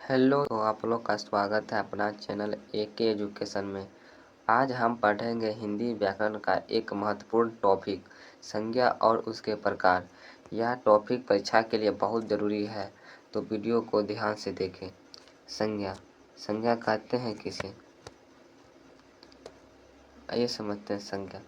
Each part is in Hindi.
हेलो, तो आप लोग का स्वागत है अपना चैनल एके एजुकेशन में। आज हम पढ़ेंगे हिंदी व्याकरण का एक महत्वपूर्ण टॉपिक संज्ञा और उसके प्रकार। यह टॉपिक परीक्षा के लिए बहुत ज़रूरी है, तो वीडियो को ध्यान से देखें। संज्ञा संज्ञा कहते हैं किसे? आइए समझते हैं संज्ञा।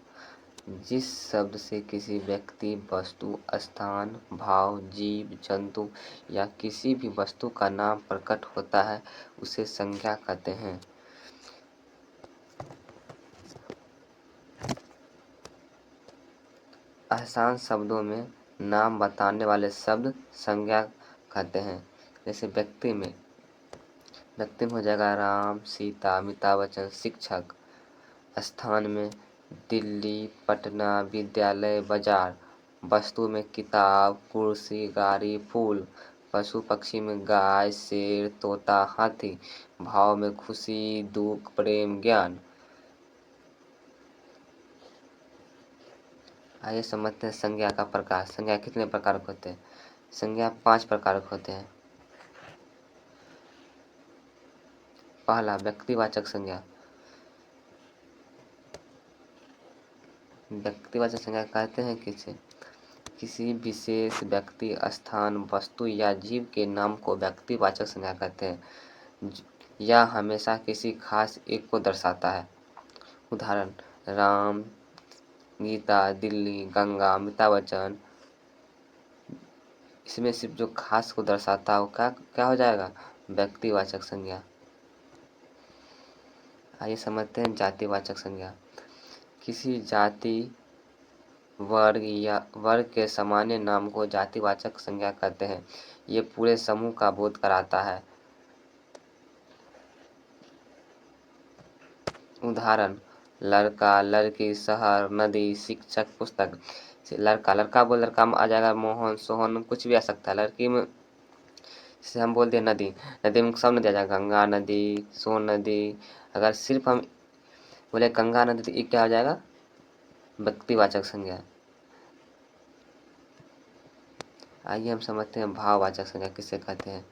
जिस शब्द से किसी व्यक्ति, वस्तु, स्थान, भाव, जीव, जंतु या किसी भी वस्तु का नाम प्रकट होता है उसे संज्ञा कहते हैं। आसान शब्दों में नाम बताने वाले शब्द संज्ञा कहते हैं। जैसे व्यक्ति में हो जाएगा राम, सीता, अमिताभ बच्चन, शिक्षक। स्थान में दिल्ली, पटना, विद्यालय, बाजार। वस्तु में किताब, कुर्सी, गाड़ी, फूल। पशु पक्षी में गाय, शेर, तोता, हाथी। भाव में खुशी, दुख, प्रेम, ज्ञान। आइए समझते हैं संज्ञा का प्रकार। संज्ञा कितने प्रकार के होते हैं? संज्ञा 5 प्रकार के होते हैं। पहला, व्यक्तिवाचक संज्ञा। व्यक्तिवाचक संज्ञा कहते हैं किसे? किसी विशेष व्यक्ति, स्थान, वस्तु या जीव के नाम को व्यक्तिवाचक संज्ञा कहते हैं। यह हमेशा किसी खास एक को दर्शाता है। उदाहरण, राम, गीता, दिल्ली, गंगा, अमिताभ बच्चन। इसमें सिर्फ जो खास को दर्शाता है वो क्या हो जाएगा? व्यक्तिवाचक संज्ञा। आइए समझते हैं जातिवाचक संज्ञा। किसी जाति, वर्ग के सामान्य नाम को जातिवाचक संज्ञा कहते हैं। ये पूरे समूह का बोध कराता है। उदाहरण, लड़का, लड़की, शहर, नदी, शिक्षक, पुस्तक। लड़का बोल लड़का में आ जाएगा मोहन, सोहन, कुछ भी आ सकता है। लड़की में जैसे हम बोलते हैं नदी, नदी में सब नदी आ जाएगा, गंगा नदी, सोन नदी। अगर सिर्फ हम बोले गंगा नदी तो ये क्या हो जाएगा? व्यक्तिवाचक संज्ञा। आइए हम समझते हैं भाववाचक संज्ञा किसे कहते हैं।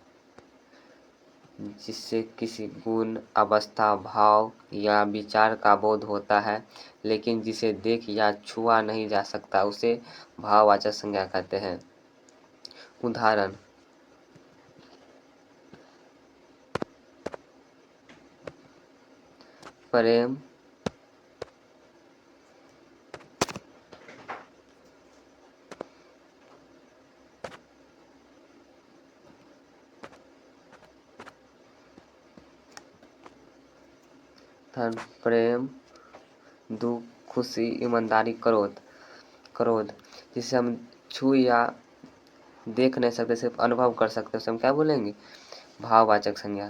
जिससे किसी गुण, अवस्था, भाव या विचार का बोध होता है, लेकिन जिसे देख या छुआ नहीं जा सकता उसे भाववाचक संज्ञा कहते हैं। उदाहरण, प्रेम, प्रेम, दुख, खुशी, ईमानदारी, क्रोध। जिसे हम छू या देख नहीं सकते, सिर्फ अनुभव कर सकते, उसे हम क्या बोलेंगे? भाववाचक संज्ञा।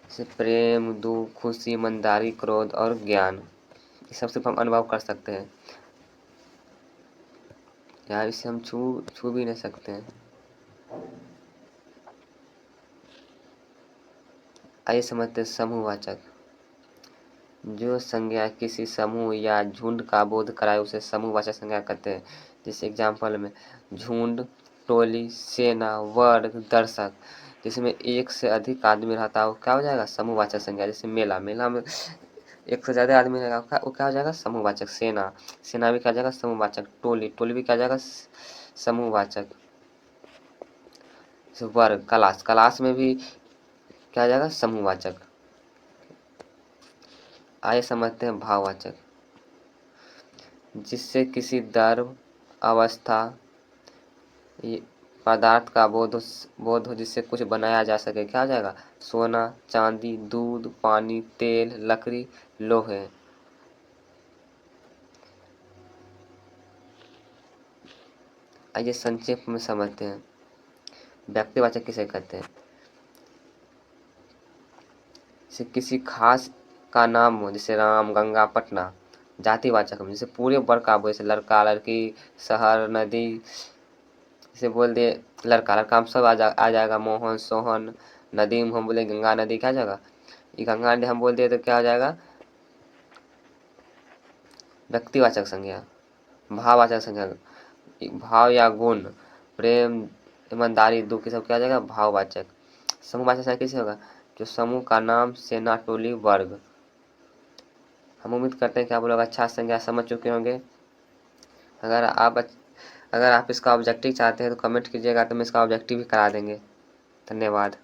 जैसे प्रेम, दुख, खुशी, ईमानदारी, क्रोध और ज्ञान, ये सब सिर्फ हम अनुभव कर सकते हैं। या इसे हम छू भी नहीं सकते हैं। आइए समझते हैं समूहवाचक। जो संज्ञा किसी समूह या झुंड का बोध कराए उसे समूहवाचक संज्ञा कहते हैं। जैसे एग्जाम्पल में झुंड, टोली, सेना, वर्ग, दर्शक। जिसमें एक से अधिक आदमी रहता है वो क्या हो जाएगा? समूहवाचक संज्ञा। जैसे मेला में एक से ज़्यादा आदमी रहेगा वो क्या हो जाएगा? समूहवाचक। सेना भी क्या हो जाएगा? समूहवाचक। टोली भी क्या हो जाएगा? समूहवाचक। वर्ग, क्लास में भी क्या हो जाएगा? समूहवाचक। आइए समझते हैं भाववाचक। जिससे किसी द्रव्य, अवस्था, पदार्थ का बोध हो जिससे कुछ बनाया जा सके, क्या हो जाएगा? सोना, चांदी, दूध, पानी, तेल, लकड़ी, लोहे। आइए संक्षेप में समझते हैं व्यक्तिवाचक किसे कहते हैं। जैसे किसी खास का नाम हो, जैसे राम, गंगा, पटना। जातिवाचक में जैसे पूरे वर्ग का, जैसे लड़का, लड़की, शहर, नदी। जैसे बोल दे लड़का में सब आ जाएगा मोहन, सोहन। नदी में हम बोले गंगा नदी, क्या जाएगा? ये गंगा नदी हम बोल दिए तो क्या हो जाएगा? व्यक्तिवाचक संज्ञा। भाववाचक संज्ञा, भाव या गुण, प्रेम, ईमानदारी, दुख, ये सब क्या हो जाएगा? भाववाचक। समूहवाचक संज्ञा किसे होगा? जो समूह का नाम, सेना, टोली, वर्ग। हम उम्मीद करते हैं कि आप लोग अच्छा संज्ञा समझ चुके होंगे। अगर आप इसका ऑब्जेक्टिव चाहते हैं तो कमेंट कीजिएगा, तो हम इसका ऑब्जेक्टिव भी करा देंगे। धन्यवाद।